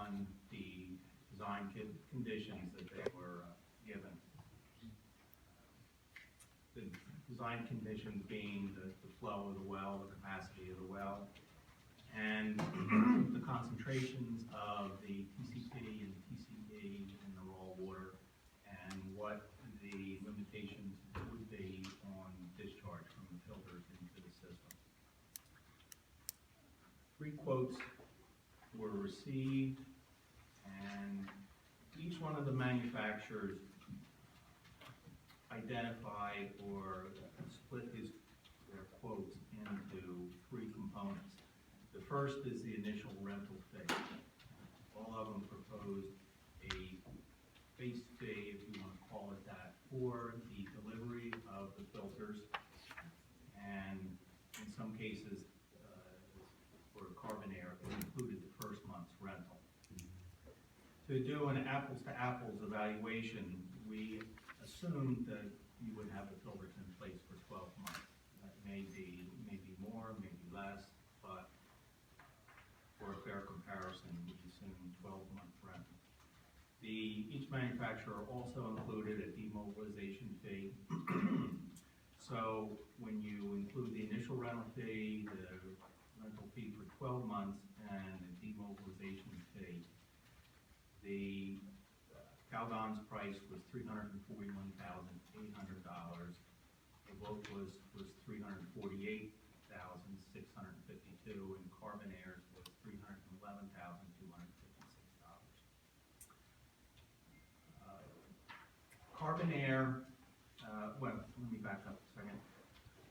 on the design conditions that they were given. The design conditions being the flow of the well, the capacity of the well, and the concentrations of the TCP and TCD in the raw water, and what the limitations would be on discharge from the filters into the system. 3 quotes were received, and each one of the manufacturers identified or split their quotes into 3 components. The first is the initial rental fee. All of them proposed a base fee, if you want to call it that, for the delivery of the filters, and in some cases, for carbon air, it included the first month's rental. To do an apples-to-apples evaluation, we assumed that you would have the filters in place for 12 months. That may be more, maybe less, but for a fair comparison, we assume 12-month rental. Each manufacturer also included a demobilization fee. So when you include the initial rental fee, the rental fee for 12 months, and the demobilization fee, the Calgon's price was $341,800. The vote was $348,652, and Carbon Air's was $311,256. Carbon Air, well, let me back up a second.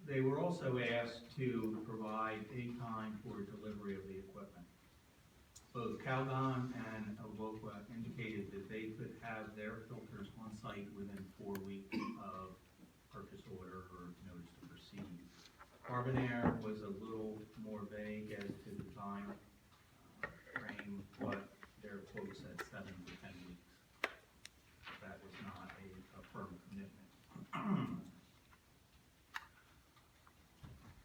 They were also asked to provide pay time for delivery of the equipment. Both Calgon and Evoqua indicated that they could have their filters on site within 4 weeks of purchase order or notice to proceed. Carbon Air was a little more vague as to the time frame, but their quote said 7 to 10 weeks. That was not a firm commitment.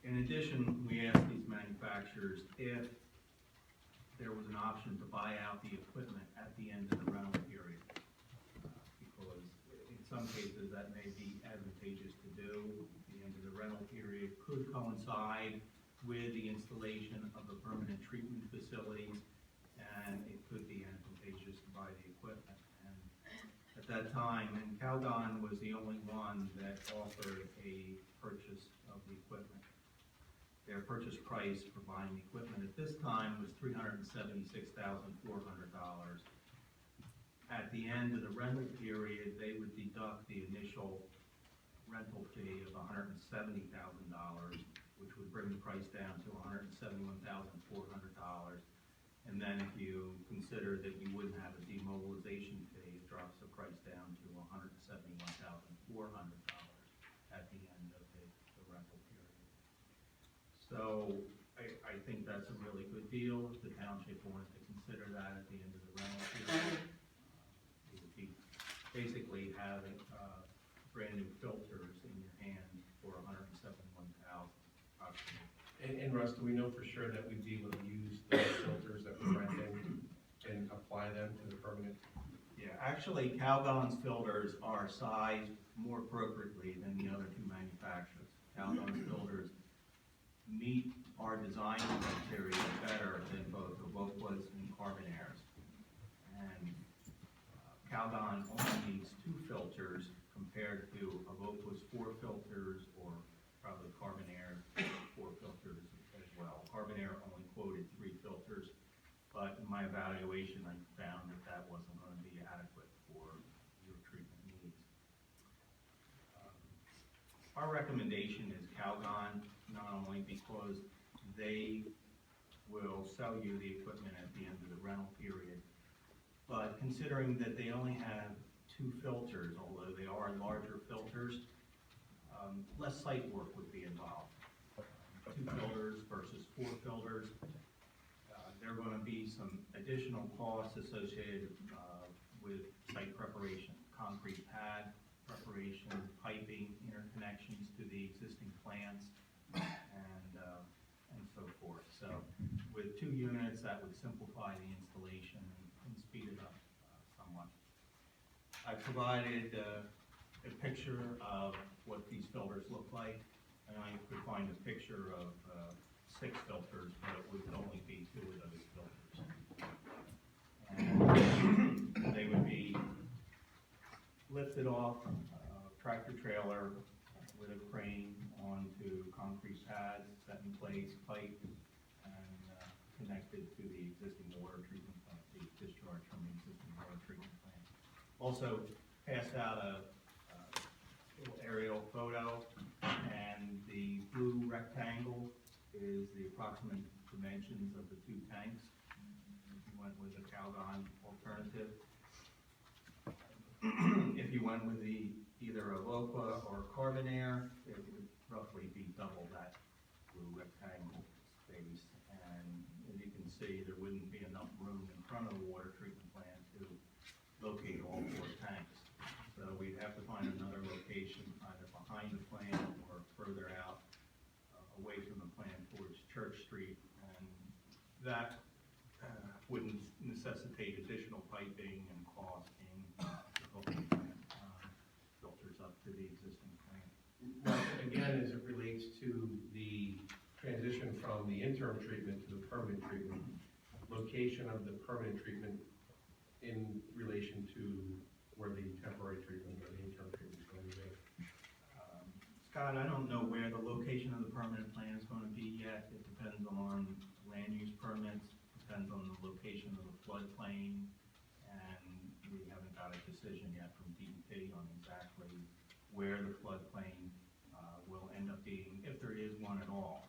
In addition, we asked these manufacturers if there was an option to buy out the equipment at the end of the rental period, because in some cases that may be advantageous to do. The end of the rental period could coincide with the installation of the permanent treatment facilities, and it could be advantageous to buy the equipment. And at that time, and Calgon was the only one that offered a purchase of the equipment. Their purchase price for buying the equipment at this time was $376,400. At the end of the rental period, they would deduct the initial rental fee of $170,000, which would bring the price down to $171,400. And then if you consider that you wouldn't have a demobilization fee, it drops the price down to $171,400 at the end of the rental period. So I think that's a really good deal. If the township wanted to consider that at the end of the rental period, it would be basically having brand new filters in your hand for $171,000. And Russ, do we know for sure that we'd be able to use those filters that we're renting and apply them to the permanent? Yeah, actually, Calgon's filters are sized more appropriately than the other 2 manufacturers. Calgon's filters meet our design criteria better than both Evoqua's and Carbon Air's. And Calgon only needs 2 filters compared to Evoqua's 4 filters, or probably Carbon Air's 4 filters as well. Carbon Air only quoted 3 filters, but in my evaluation, I found that that wasn't going to be adequate for your treatment needs. Our recommendation is Calgon, not only because they will sell you the equipment at the end of the rental period, but considering that they only have 2 filters, although they are larger filters, less site work would be involved. 2 filters versus 4 filters. There are going to be some additional costs associated with site preparation, concrete pad preparation, piping, interconnections to the existing plants, and so forth. So with 2 units, that would simplify the installation and I provided a picture of what these filters look like, and I could find a picture of 6 filters, but it would only be 2 of those filters. And they would be lifted off a tractor trailer with a crane onto concrete pads, set in place, piped, and connected to the existing water treatment plant, the discharge from the existing water treatment plant. Also passed out a little aerial photo, and the blue rectangle is the approximate dimensions of the 2 tanks. If you went with the Calgon alternative. If you went with either a Lopa or Carbonair, it would roughly be double that blue rectangle space. And as you can see, there wouldn't be enough room in front of the water treatment plant to locate all 4 tanks. So we'd have to find another location either behind the plant or further out, away from the plant towards Church Street. And that wouldn't necessitate additional piping and costing to hook the plant filters up to the existing plant. Again, as it relates to the transition from the interim treatment to the permanent treatment, location of the permanent treatment in relation to where the temporary treatment or the interim treatment is going to be. Scott, I don't know where the location of the permanent plant is going to be yet. It depends on land use permits, depends on the location of the floodplain, and we haven't got a decision yet from DEP on exactly where the floodplain will end up being, if there is one at all.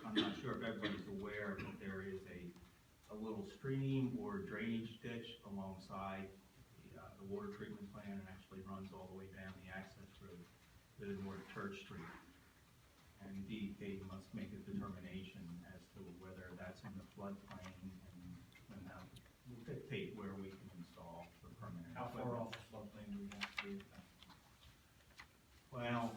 I'm not sure if everybody's aware, but there is a little stream or drainage ditch alongside the water treatment plant, and actually runs all the way down the access road to North Church Street. And DEP must make a determination as to whether that's in the floodplain, and that will dictate where we can install the permanent. How far off the floodplain do we have to be? Well,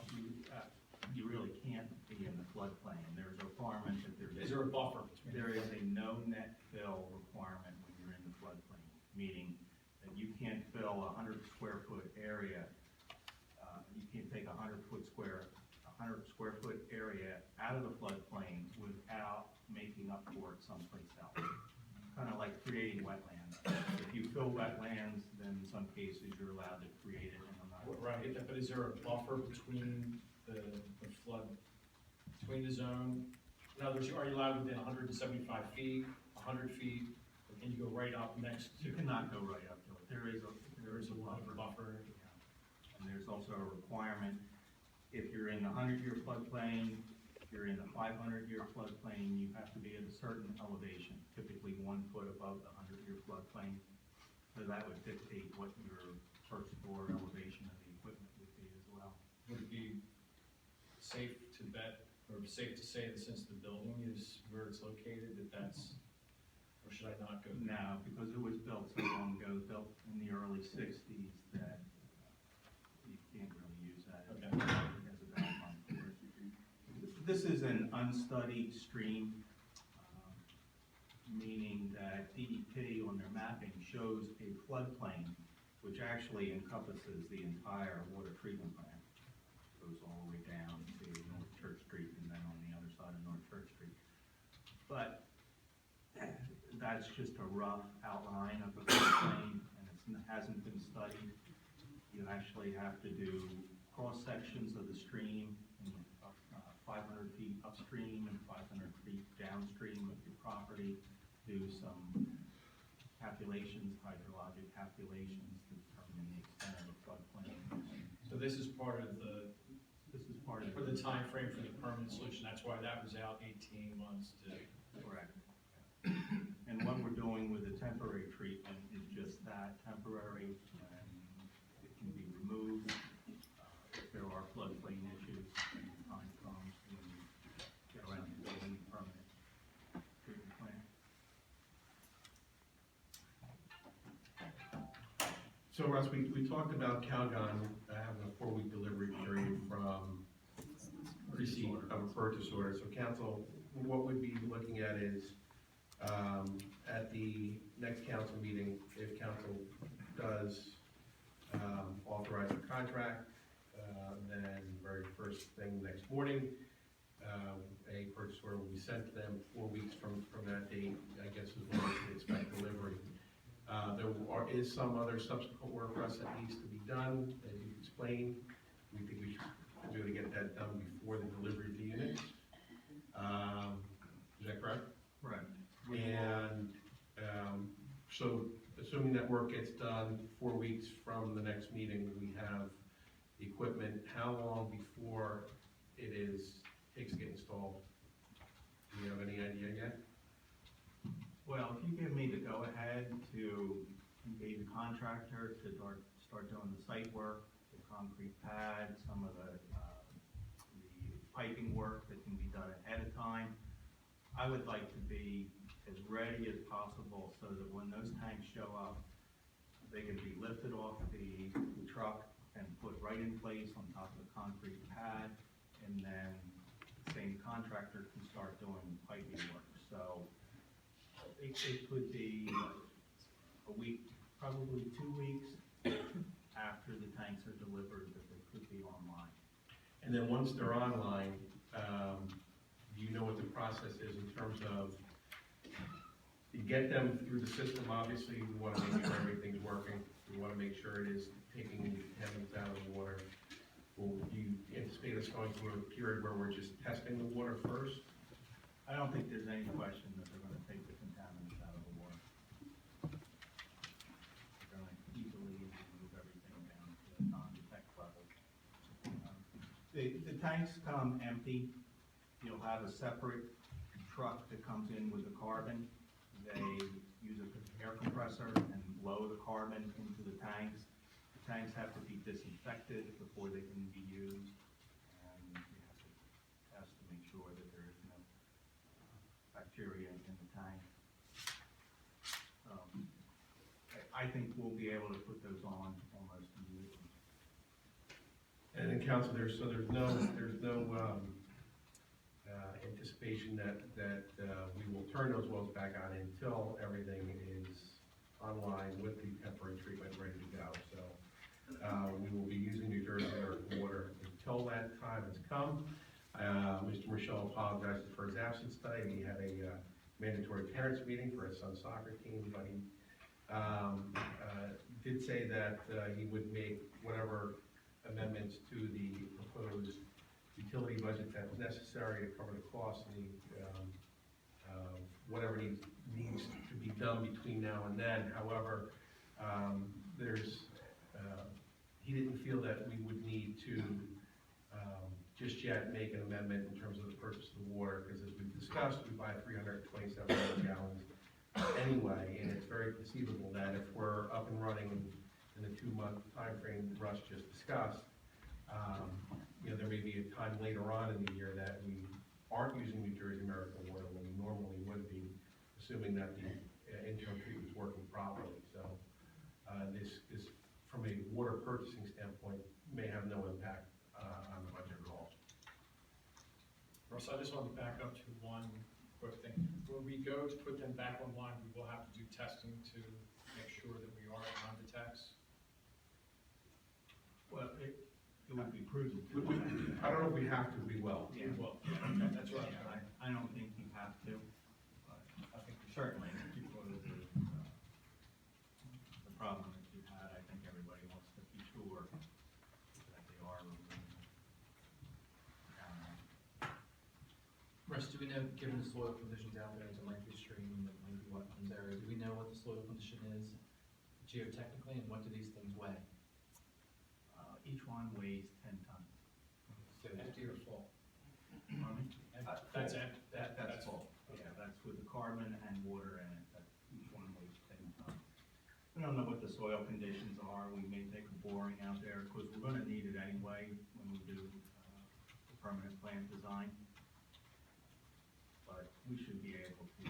you really can't be in the floodplain. There's a requirement that Is there a buffer between? there is a no net fill requirement when you're in the floodplain, meaning that you can't fill a 100 square foot area. You can't take a 100 square foot area out of the floodplain without making up for it someplace else. Kind of like creating wetlands. If you fill wetlands, then in some cases you're allowed to create it, and I'm not. Right, but is there a buffer between the flood, between the zone? In other words, are you allowed within 175 feet, 100 feet, or can you go right up next to? You cannot go right up to it. There is a buffer. And there's also a requirement, if you're in the 100-year floodplain, if you're in the 500-year floodplain, you have to be at a certain elevation, typically 1 foot above the 100-year floodplain. So that would dictate what your first floor elevation of the equipment would be as well. Would it be safe to bet, or safe to say that since the building is where it's located, that that's, or should I not go there? Now, because it was built so long ago, built in the early 60s, that you can't really use that as a guideline for it. This is an unstudied stream, meaning that DEP on their mapping shows a floodplain which actually encompasses the entire water treatment plant. Goes all the way down to North Church Street and then on the other side of North Church Street. But that's just a rough outline of the floodplain, and it hasn't been studied. You actually have to do cross sections of the stream, 500 feet upstream and 500 feet downstream of your property, do some calculations, hydrologic calculations to determine the extent of the floodplain. So this is part of the, for the time frame for the permanent solution, that's why that was out 18 months to. Correct. And what we're doing with the temporary treatment is just that, temporary, and it can be removed if there are floodplain issues and time comes when you get around to building a permanent treatment plant. So Russ, we talked about Calgon having a 4-week delivery period from receipt of a purchase order. So council, what we'd be looking at is, at the next council meeting, if council does authorize the contract. Then very first thing next morning, a purchase order will be sent to them 4 weeks from that date, I guess is when we should expect delivery. Is some other subsequent work for us that needs to be done, as you explained. We think we should be able to get that done before the delivery of the units. Is that correct? Right. And so assuming that work gets done 4 weeks from the next meeting, we have the equipment. How long before it takes to get installed? Do you have any idea yet? Well, if you give me the go-ahead to engage a contractor to start doing the site work, the concrete pad, some of the piping work that can be done ahead of time, I would like to be as ready as possible so that when those tanks show up, they can be lifted off the truck and put right in place on top of the concrete pad, and then the same contractor can start doing piping work. So it could be a week, probably 2 weeks after the tanks are delivered, that they could be online. And then once they're online, do you know what the process is in terms of, you get them through the system? Obviously, we want to make sure everything's working. We want to make sure it is taking the contaminants out of the water. Well, do you anticipate us going through a period where we're just testing the water first? I don't think there's any question that they're going to take the contaminants out of the water. They're going to easily remove everything down to the non-detect level. The tanks come empty. You'll have a separate truck that comes in with the carbon. They use an air compressor and blow the carbon into the tanks. The tanks have to be disinfected before they can be used, and you have to test to make sure that there is no bacteria in the tank. I think we'll be able to put those on almost immediately. And then council, there's no anticipation that we will turn those wells back on until everything is online with the temporary treatment ready to go. So we will be using New Jersey American water until that time has come. Mr. Michelle apologizes for his absence today. He had a mandatory parents meeting for his son's soccer team, but he did say that he would make whatever amendments to the proposed utility budget that was necessary to cover the cost of the whatever needs to be done between now and then. However, he didn't feel that we would need to just yet make an amendment in terms of the purchase of the water, because as we've discussed, we buy 327 million gallons anyway, and it's very conceivable that if we're up and running in the 2-month time frame Russ just discussed, there may be a time later on in the year that we aren't using New Jersey American water when we normally would be, assuming that the interim treatment is working properly. So this, from a water purchasing standpoint, may have no impact on the budget at all. Russ, I just wanted to back up to one quick thing. When we go to put them back online, we will have to do testing to make sure that we are on the tax. Well, it would be prudent. I don't know if we have to, we will. Yeah. Well, okay, that's what I'm saying. I don't think you have to, but I think we should. certainly, because of the problem that you had, I think everybody wants to be sure that they are removing contaminants. Russ, do we know, given the soil conditions out there, the lengthy stream, the lengthy wetlands area, do we know what the soil condition is geotechnically, and what do these things weigh? Each one weighs 10 tons. So Empty or full? Pardon me? That's empty. That's full. Yeah, that's with the carbon and water in it. Each one weighs 10 tons. We don't know what the soil conditions are. We may take a boring out there, because we're going to need it anyway when we do the permanent plant design. But we should be able to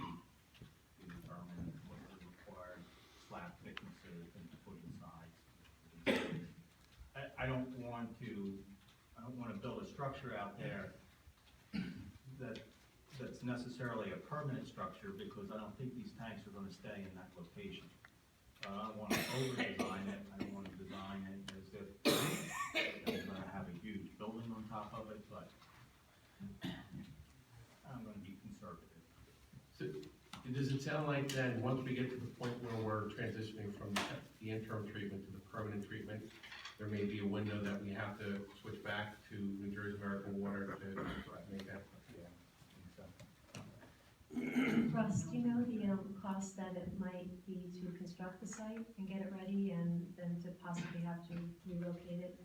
determine what the required slab thicknesses and footing size. I don't want to build a structure out there that's necessarily a permanent structure, because I don't think these tanks are going to stay in that location. I don't want to over-design it. I don't want to design it does it sound like then, once we get to the point where we're transitioning from the interim treatment to the permanent treatment, there may be a window that we have to switch back to New Jersey American Water to make that? Yeah, I think so. Russ, do you know the cost that it might be to construct the site and get it ready and then to possibly have to relocate it?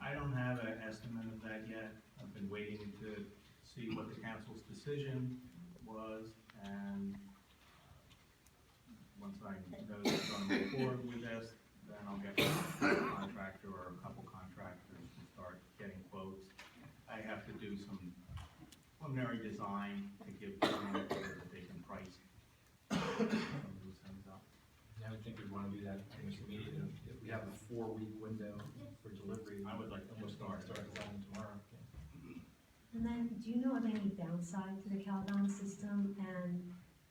I don't have an estimate of that yet. I've been waiting to see what the council's decision was, and once I know that I'm going to move forward with this, then I'll get a contractor or a couple contractors to start getting quotes. I have to do some preliminary design to give them so that they can price some of those things up. I would think we'd wanna do that almost immediately. If we have a 4-week window for delivery. I would like to almost start. start designing tomorrow. And then, do you know of any downside to the Calgon system? And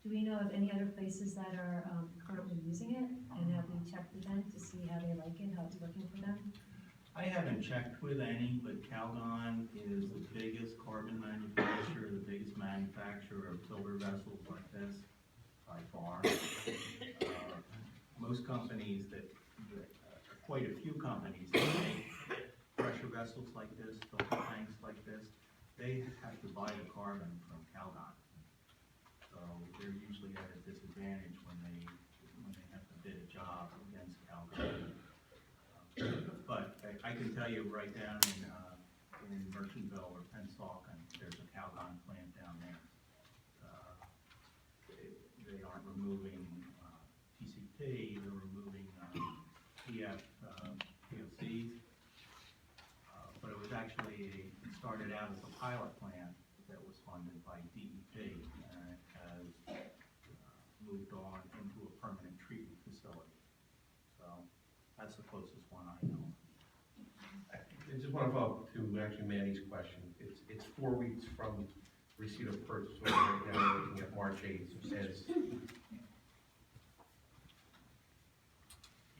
do we know of any other places that are currently using it? And have we checked with them to see how they like it, how it's working for them? I haven't checked with any, but Calgon is the biggest carbon manufacturer, the biggest manufacturer of filter vessels like this by far. Most companies quite a few companies that make pressure vessels like this, filter tanks like this, they have to buy the carbon from Calgon. So they're usually at a disadvantage when they have to bid a job against Calgon. But I can tell you right down in Merchantville or Pennsauken, there's a Calgon plant down there. They aren't removing TCP, they're removing PFCs. But it was actually, it started out as a pilot plant that was funded by DEP, and it has moved on into a permanent treatment facility. So that's the closest one I know. I just want to follow up to actually Manny's question. It's 4 weeks from receipt of purchase order. Right now we're looking at March 8th.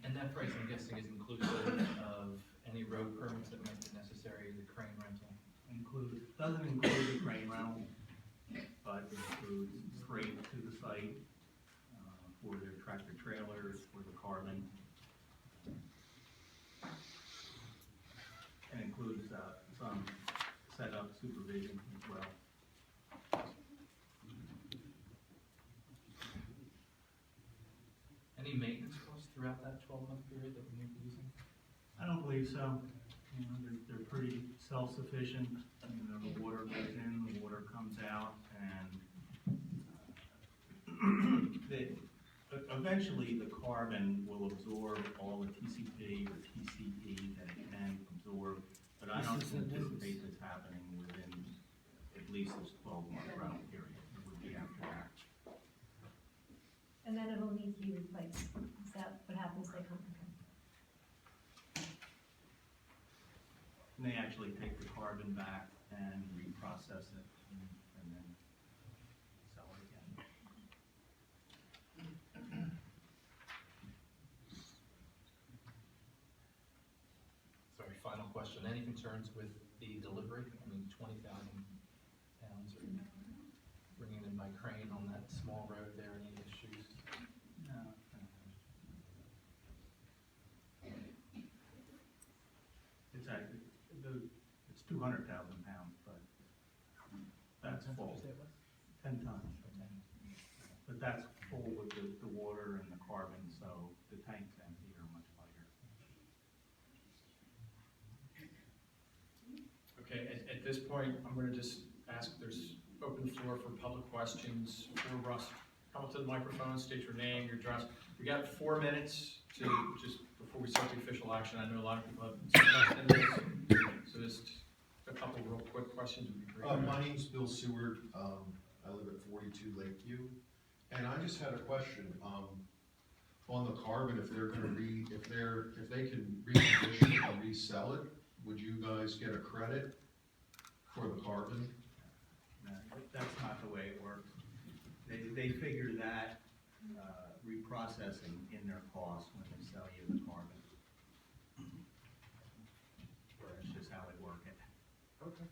And that price, I'm guessing, is inclusive of any road permits that might be necessary, the crane rental. Doesn't include the crane rental, but it includes freight to the site for their tractor trailers, for the carbon. And includes some setup supervision as well. Any maintenance costs throughout that 12-month period that we may be using? I don't believe so. You know, they're pretty self-sufficient. You know, the water goes in, the water comes out, and eventually the carbon will absorb all the TCP or TCE that it can absorb, but I don't anticipate this happening within at least this 12-month rental period. It would be after that. And then it'll need to be replaced. Is that what happens? They come? And they actually take the carbon back and reprocess it and then sell it again. Sorry, final question. Any concerns with the delivery? I mean, 20,000 pounds or bringing in by crane on that small road there, any issues? No. It's actually, it's 200,000 pounds, but that's full, 10 tons. But that's full with the water and the carbon, so the tanks empty are much lighter. Okay, at this point, I'm gonna just ask, there's open floor for public questions for Russ. Come up to the microphone, state your name, your address. We got 4 minutes to, just before we start the official action. I know a lot of people have some questions, so just a couple real quick questions would be great. My name's Bill Seward. I live at 42 Lakeview, and I just had a question on the carbon. If they're going to if they can recondition it and resell it, would you guys get a credit for the carbon? No, that's not the way it works. They figure that reprocessing in their cost when they sell you the carbon. That's just how they work it. Okay.